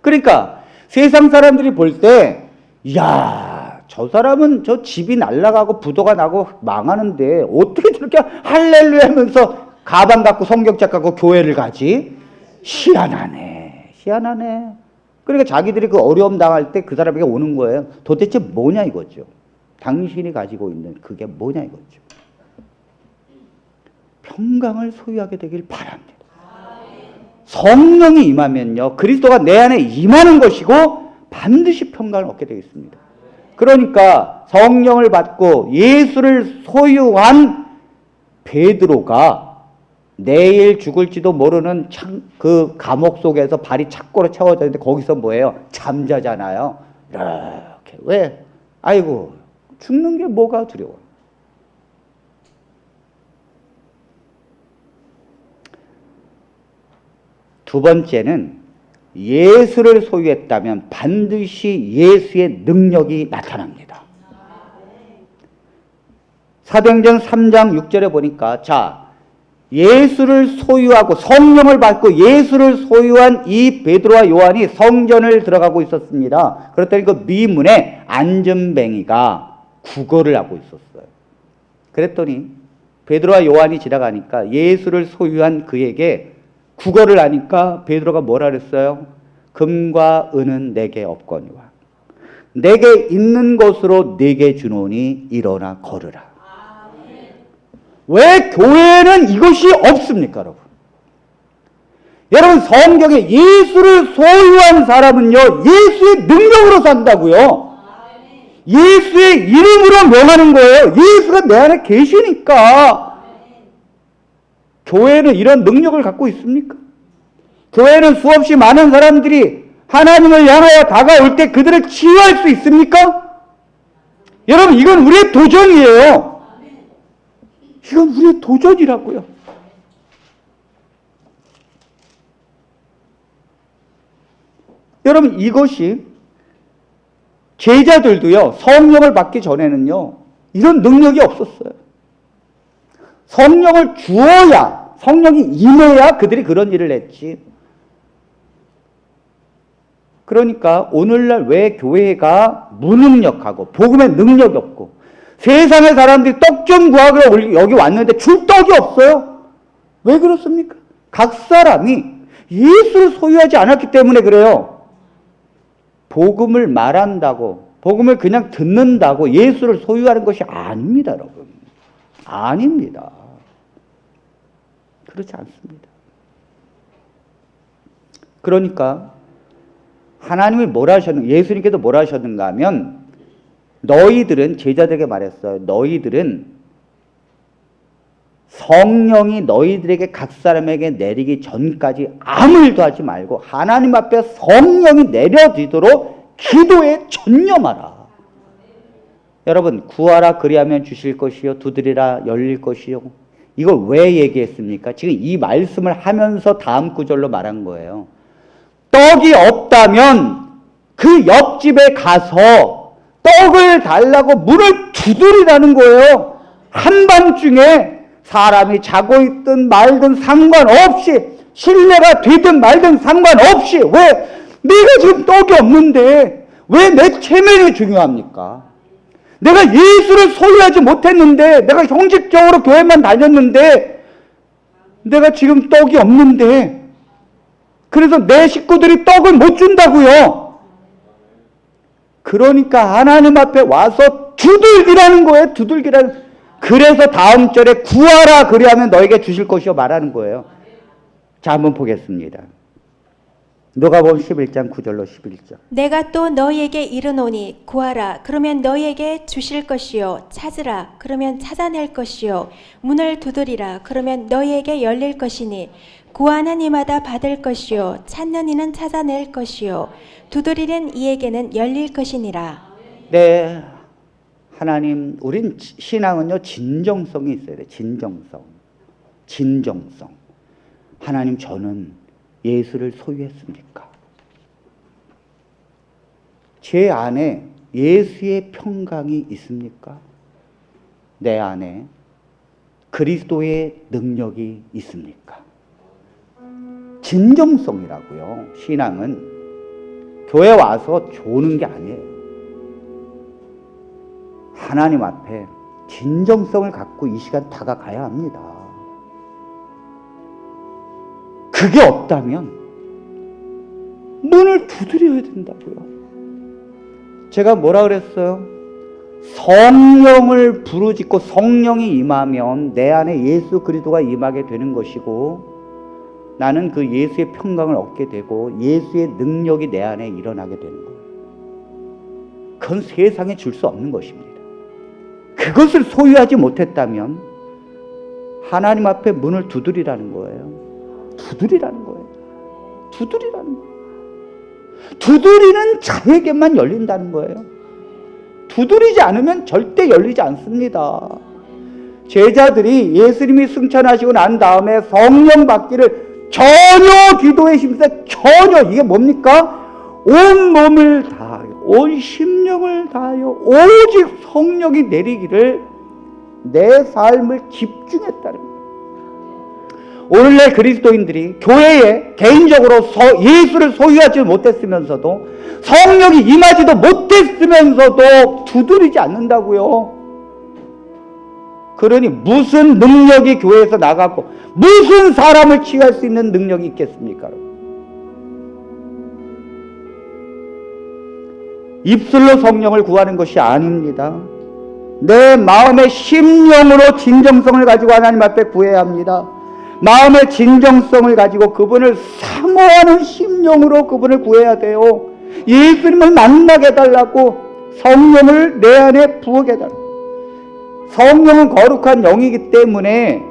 그러니까 세상 사람들이 볼 때 야, 저 사람은 저 집이 날아가고 부도가 나고 망하는데 어떻게 저렇게 할렐루야 하면서 가방 갖고 성경책 갖고 교회를 가지? 희한하네. 희한하네. 그러니까 자기들이 그 어려움 당할 때 그 사람에게 오는 거예요. 도대체 뭐냐 이거죠. 당신이 가지고 있는 그게 뭐냐 이거죠. 평강을 소유하게 되길 바랍니다. 성령이 임하면요. 그리스도가 내 안에 임하는 것이고 반드시 평강을 얻게 되겠습니다. 그러니까 성령을 받고 예수를 소유한 베드로가 내일 죽을지도 모르는 그 감옥 속에서 발이 착고로 채워져 있는데 거기서 뭐예요? 잠자잖아요. 이렇게. 왜? 아이고 죽는 게 뭐가 두려워. 두 번째는 예수를 소유했다면 반드시 예수의 능력이 나타납니다. 사도행전 3장 6절에 보니까 자 예수를 소유하고 성령을 받고 예수를 소유한 이 베드로와 요한이 성전을 들어가고 있었습니다. 그랬더니 그 미문에 안전뱅이가 구걸을 하고 있었어요. 그랬더니 베드로와 요한이 지나가니까 예수를 소유한 그에게 구걸을 하니까 베드로가 뭐라 그랬어요? 금과 은은 내게 없거니와 내게 있는 것으로 내게 주노니 일어나 걸으라. 왜 교회는 이것이 없습니까, 여러분? 여러분 성경에 예수를 소유한 사람은요 예수의 능력으로 산다고요. 예수의 이름으로 명하는 거예요. 예수가 내 안에 계시니까. 교회는 이런 능력을 갖고 있습니까? 교회는 수없이 많은 사람들이 하나님을 향하여 다가올 때 그들을 치유할 수 있습니까? 여러분 이건 우리의 도전이에요. 이건 우리의 도전이라고요. 여러분 이것이 제자들도요 성령을 받기 전에는요 이런 능력이 없었어요. 성령을 주어야 성령이 임해야 그들이 그런 일을 했지. 그러니까 오늘날 왜 교회가 무능력하고 복음의 능력이 없고 세상의 사람들이 떡 좀 구하기로 여기 왔는데 줄 떡이 없어요. 왜 그렇습니까? 각 사람이 예수를 소유하지 않았기 때문에 그래요. 복음을 말한다고 복음을 그냥 듣는다고 예수를 소유하는 것이 아닙니다, 여러분. 아닙니다. 그렇지 않습니다. 그러니까 하나님이 뭐라 하셨는가, 예수님께서 뭐라 하셨는가 하면 너희들은 제자들에게 말했어요. 너희들은 성령이 너희들에게 각 사람에게 내리기 전까지 아무 일도 하지 말고 하나님 앞에 성령이 내려지도록 기도에 전념하라. 여러분, 구하라 그리하면 주실 것이요 두드리라 열릴 것이요. 이걸 왜 얘기했습니까? 지금 이 말씀을 하면서 다음 구절로 말한 거예요. 떡이 없다면 그 옆집에 가서 떡을 달라고 문을 두드리라는 거예요. 한밤중에 사람이 자고 있든 말든 상관없이, 실내가 되든 말든 상관없이, 왜 내가 지금 떡이 없는데 왜 내 체면이 중요합니까? 내가 예수를 소유하지 못했는데, 내가 형식적으로 교회만 다녔는데, 내가 지금 떡이 없는데, 그래서 내 식구들이 떡을 못 준다고요. 그러니까 하나님 앞에 와서 두들기라는 거예요. 두들기라는. 그래서 다음 절에 구하라 그리하면 너에게 주실 것이요 말하는 거예요. 자, 한번 보겠습니다. 누가복음 11장 9절로 11절. 내가 또 너희에게 이르노니 구하라 그러면 너희에게 주실 것이요 찾으라 그러면 찾아낼 것이요 문을 두드리라 그러면 너희에게 열릴 것이니 구하는 이마다 받을 것이요 찾는 이는 찾아낼 것이요 두드리는 이에게는 열릴 것이니라. 네, 하나님, 우린 신앙은요 진정성이 있어야 돼. 진정성. 하나님, 저는 예수를 소유했습니까? 제 안에 예수의 평강이 있습니까? 내 안에 그리스도의 능력이 있습니까? 진정성이라고요. 신앙은 교회 와서 조는 게 아니에요. 하나님 앞에 진정성을 갖고 이 시간 다가가야 합니다. 그게 없다면 문을 두드려야 된다고요. 제가 뭐라 그랬어요? 성령을 부르짖고 성령이 임하면 내 안에 예수 그리스도가 임하게 되는 것이고, 나는 그 예수의 평강을 얻게 되고 예수의 능력이 내 안에 일어나게 되는 거예요. 그건 세상에 줄 수 없는 것입니다. 그것을 소유하지 못했다면 하나님 앞에 문을 두드리라는 거예요. 두드리라는 거예요. 두드리는 자에게만 열린다는 거예요. 두드리지 않으면 절대 열리지 않습니다. 제자들이 예수님이 승천하시고 난 다음에 성령 받기를 전혀 기도에 힘써 전혀, 이게 뭡니까? 온 몸을 다하여 온 심령을 다하여 오직 성령이 내리기를 내 삶을 집중했다는 거예요. 오늘날 그리스도인들이 교회에 개인적으로 예수를 소유하지 못했으면서도 성령이 임하지도 못했으면서도 두드리지 않는다고요. 그러니 무슨 능력이 교회에서 나가고 무슨 사람을 치유할 수 있는 능력이 있겠습니까? 입술로 성령을 구하는 것이 아닙니다. 내 마음의 심령으로 진정성을 가지고 하나님 앞에 구해야 합니다. 마음의 진정성을 가지고 그분을 사모하는 심령으로 그분을 구해야 돼요. 예수님을 만나게 해달라고, 성령을 내 안에 부어게 해달라고. 성령은 거룩한 영이기 때문에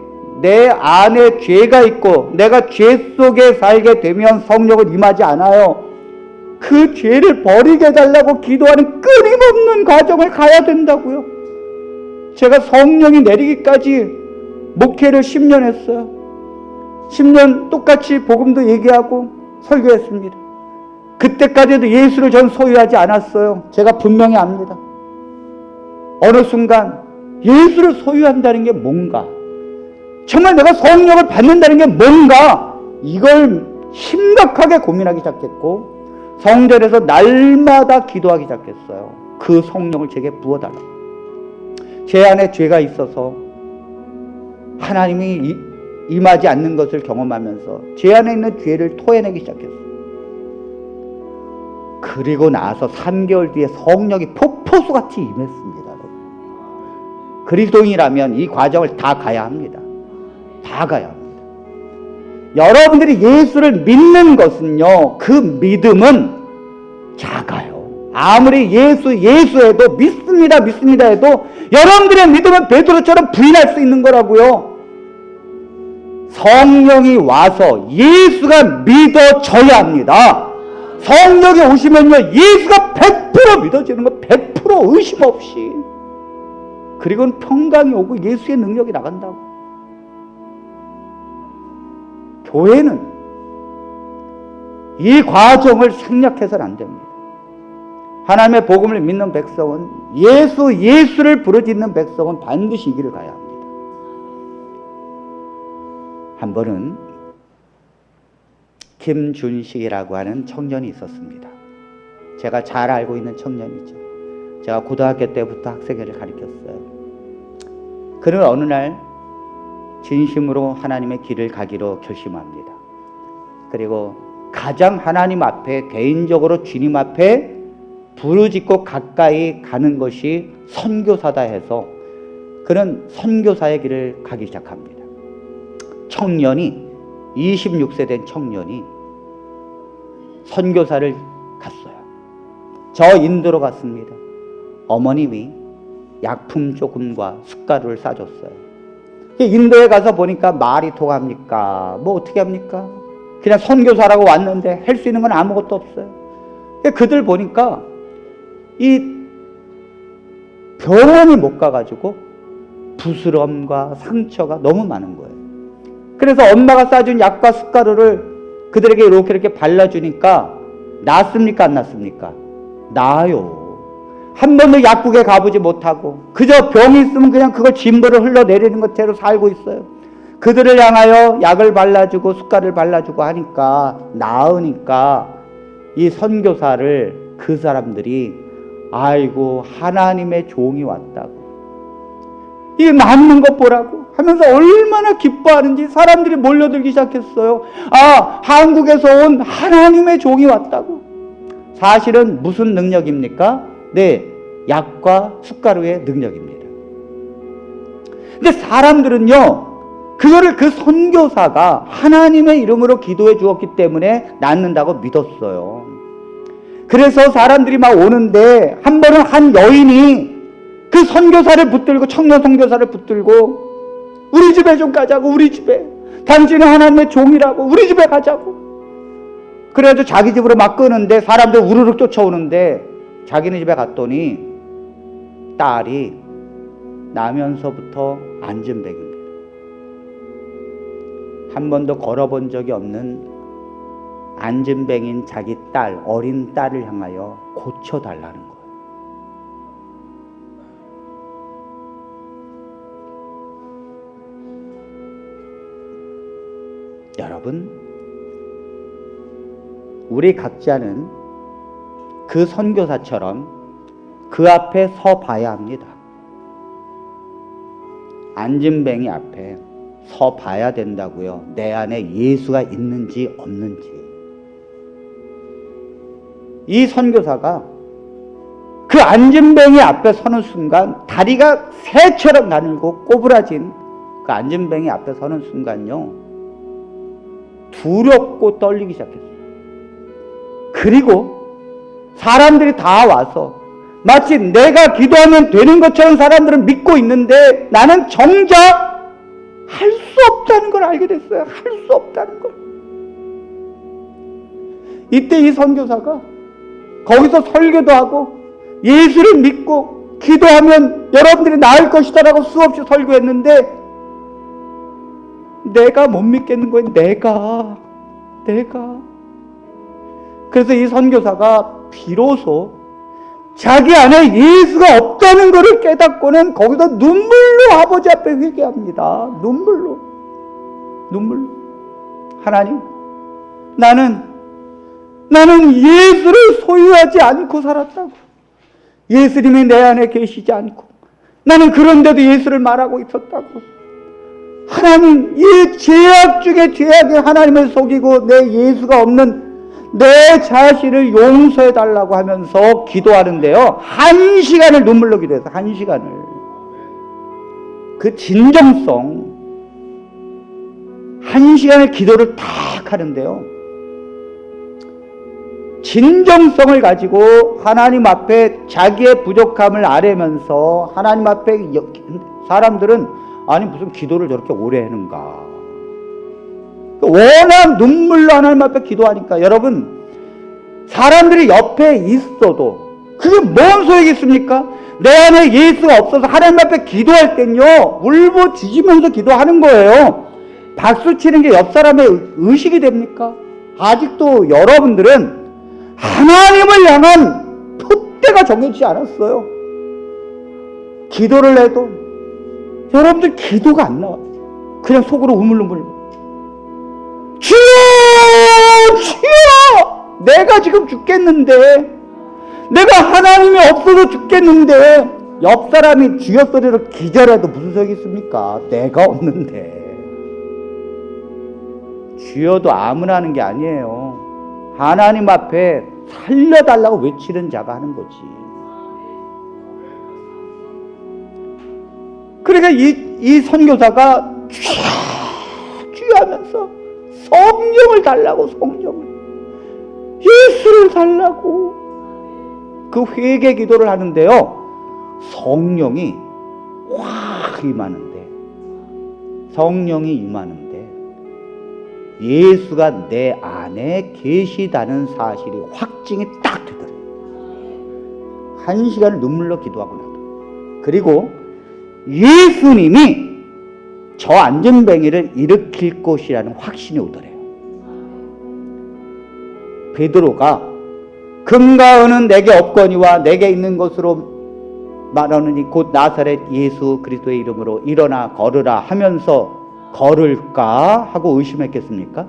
내 안에 죄가 있고 내가 죄 속에 살게 되면 성령은 임하지 않아요. 그 죄를 버리게 해달라고 기도하는 끊임없는 과정을 가야 된다고요. 제가 성령이 내리기까지 목회를 10년 했어요. 10년 똑같이 복음도 얘기하고 설교했습니다. 그때까지도 예수를 전 소유하지 않았어요. 제가 분명히 압니다. 어느 순간 예수를 소유한다는 게 뭔가, 정말 내가 성령을 받는다는 게 뭔가, 이걸 심각하게 고민하기 시작했고 성전에서 날마다 기도하기 시작했어요. 그 성령을 제게 부어달라고. 제 안에 죄가 있어서 하나님이 임하지 않는 것을 경험하면서 제 안에 있는 죄를 토해내기 시작했어요. 그리고 나서 3개월 뒤에 성령이 폭포수같이 임했습니다. 그리스도인이라면 이 과정을 다 가야 합니다. 다 가야 합니다. 여러분들이 예수를 믿는 것은요, 그 믿음은 작아요. 아무리 예수 해도 믿습니다 해도 여러분들의 믿음은 베드로처럼 부인할 수 있는 거라고요. 성령이 와서 예수가 믿어져야 합니다. 성령이 오시면요, 예수가 100% 믿어지는 거, 100% 의심 없이. 그리고는 평강이 오고 예수의 능력이 나간다고. 교회는 이 과정을 생략해서는 안 됩니다. 하나님의 복음을 믿는 백성은, 예수를 부르짖는 백성은 반드시 이 길을 가야 합니다. 한 번은 김준식이라고 하는 청년이 있었습니다. 제가 잘 알고 있는 청년이죠. 제가 고등학교 때부터 학생회를 가르쳤어요. 그는 어느 날 진심으로 하나님의 길을 가기로 결심합니다. 그리고 가장 하나님 앞에, 개인적으로 주님 앞에 부르짖고 가까이 가는 것이 선교사다 해서 그는 선교사의 길을 가기 시작합니다. 26세 된 청년이 선교사를 갔어요. 저 인도로 갔습니다. 어머님이 약품 조금과 숟가루를 싸줬어요. 인도에 가서 보니까 말이 통합니까? 뭐 어떻게 합니까? 그냥 선교사라고 왔는데 할 수 있는 건 아무것도 없어요. 그들 보니까 이 병원이 못 가가지고 부스럼과 상처가 너무 많은 거예요. 그래서 엄마가 싸준 약과 숟가루를 그들에게 이렇게 발라주니까 낫습니까? 안 낫습니까? 나아요. 한 번도 약국에 가보지 못하고 그저 병이 있으면 그냥 그걸 진보를 흘러내리는 것대로 살고 있어요. 그들을 향하여 약을 발라주고 숟가루를 발라주고 하니까 나으니까 이 선교사를 그 사람들이 아이고 하나님의 종이 왔다고, 이 낫는 것 보라고 하면서 얼마나 기뻐하는지 사람들이 몰려들기 시작했어요. 아, 한국에서 온 하나님의 종이 왔다고. 사실은 무슨 능력입니까? 네, 약과 숟가루의 능력입니다. 근데 사람들은요, 그거를 그 선교사가 하나님의 이름으로 기도해 주었기 때문에 낫는다고 믿었어요. 그래서 사람들이 막 오는데 한 번은 한 여인이 그 선교사를 붙들고, 청년 선교사를 붙들고 우리 집에 좀 가자고, 우리 집에. 당신은 하나님의 종이라고, 우리 집에 가자고. 그래도 자기 집으로 막 끄는데 사람들 우르륵 쫓아오는데 자기네 집에 갔더니 딸이 나면서부터 안진뱅입니다. 한 번도 걸어본 적이 없는 안진뱅인 자기 딸, 어린 딸을 향하여 고쳐달라는 거예요. 여러분, 우리 각자는 그 선교사처럼 그 앞에 서 봐야 합니다. 안진뱅이 앞에 서 봐야 된다고요. 내 안에 예수가 있는지 없는지. 이 선교사가 그 안진뱅이 앞에 서는 순간 다리가 새처럼 가늘고 꼬부라진 그 안진뱅이 앞에 서는 순간요, 두렵고 떨리기 시작했어요. 그리고 사람들이 다 와서 마치 내가 기도하면 되는 것처럼 사람들은 믿고 있는데 나는 정작 할 수 없다는 걸 알게 됐어요. 할 수 없다는 걸. 이때 이 선교사가 거기서 설교도 하고 예수를 믿고 기도하면 여러분들이 나을 것이다라고 수없이 설교했는데 내가 못 믿겠는 거예요. 내가. 그래서 이 선교사가 비로소 자기 안에 예수가 없다는 것을 깨닫고는 거기서 눈물로 아버지 앞에 회개합니다. 눈물로. 하나님, 나는 예수를 소유하지 않고 살았다고. 예수님이 내 안에 계시지 않고 나는 그런데도 예수를 말하고 있었다고. 하나님, 이 죄악 중에 죄악의 하나님을 속이고 내 예수가 없는 내 자신을 용서해 달라고 하면서 기도하는데요, 1시간을 눈물로 기도해서 1시간을. 그 진정성, 1시간을 기도를 탁 하는데요, 진정성을 가지고 하나님 앞에 자기의 부족함을 아뢰면서 하나님 앞에 사람들은 아니 무슨 기도를 저렇게 오래 하는가, 워낙 눈물로 하나님 앞에 기도하니까. 여러분, 사람들이 옆에 있어도 그게 뭔 소용이겠습니까? 내 안에 예수가 없어서 하나님 앞에 기도할 땐요 울부짖으면서 기도하는 거예요. 박수 치는 게 옆 사람의 의식이 됩니까? 아직도 여러분들은 하나님을 향한 푯대가 정해지지 않았어요. 기도를 해도 여러분들 기도가 안 나와요. 그냥 속으로 우물우물 주여! 주여! 내가 지금 죽겠는데, 내가 하나님이 없어서 죽겠는데, 옆 사람이 주여 소리로 기절해도 무슨 소용이 있습니까? 내가 없는데. 주여도 아무나 하는 게 아니에요. 하나님 앞에 살려달라고 외치는 자가 하는 거지. 그러니까 이 선교사가 주여 주여 하면서 성령을 달라고, 성령을, 예수를 달라고 그 회개 기도를 하는데요, 성령이 확 임하는데, 성령이 임하는데 예수가 내 안에 계시다는 사실이 확증이 딱 되더래요. 1시간을 눈물로 기도하고 나도. 그리고 예수님이 저 안전뱅이를 일으킬 것이라는 확신이 오더래요. 베드로가 금과 은은 내게 없거니와 내게 있는 것으로 말하느니 곧 나사렛 예수 그리스도의 이름으로 일어나 걸으라 하면서 걸을까 하고 의심했겠습니까?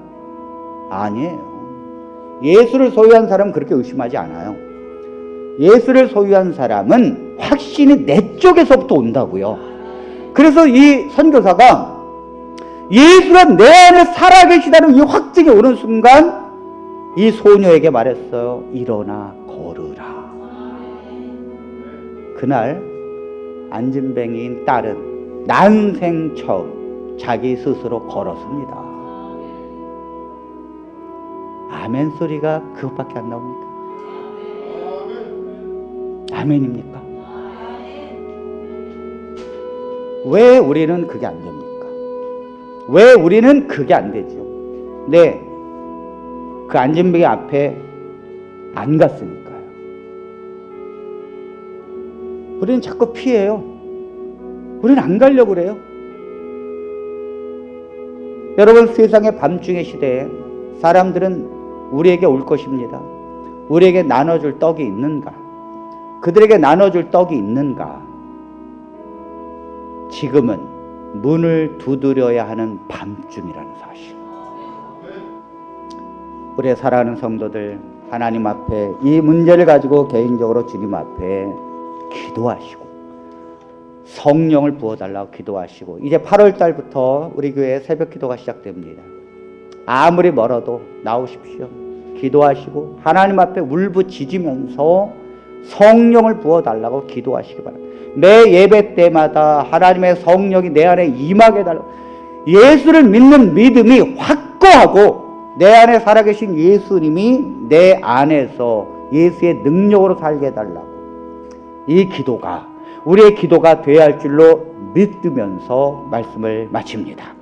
아니에요. 예수를 소유한 사람은 그렇게 의심하지 않아요. 예수를 소유한 사람은 확신이 내 쪽에서부터 온다고요. 그래서 이 선교사가 예수가 내 안에 살아계시다는 이 확증이 오는 순간 이 소녀에게 말했어요. 일어나 걸으라. 그날 안진뱅이인 딸은 난생 처음 자기 스스로 걸었습니다. 아멘 소리가 그것밖에 안 나옵니까? 아멘입니까? 왜 우리는 그게 안 됩니까? 왜 우리는 그게 안 되죠? 네, 그 안진뱅이 앞에 안 갔으니까요. 우리는 자꾸 피해요. 우리는 안 가려고 그래요. 여러분, 세상의 밤중의 시대에 사람들은 우리에게 올 것입니다. 우리에게 나눠줄 떡이 있는가? 그들에게 나눠줄 떡이 있는가? 지금은 문을 두드려야 하는 밤중이라는 사실. 우리의 사랑하는 성도들, 하나님 앞에 이 문제를 가지고 개인적으로 주님 앞에 기도하시고 성령을 부어달라고 기도하시고, 이제 8월 달부터 우리 교회 새벽 기도가 시작됩니다. 아무리 멀어도 나오십시오. 기도하시고 하나님 앞에 울부짖으면서 성령을 부어달라고 기도하시기 바랍니다. 매 예배 때마다 하나님의 성령이 내 안에 임하게 해달라고, 예수를 믿는 믿음이 확고하고 내 안에 살아계신 예수님이 내 안에서 예수의 능력으로 살게 해달라고, 이 기도가 우리의 기도가 되어야 할 줄로 믿으면서 말씀을 마칩니다.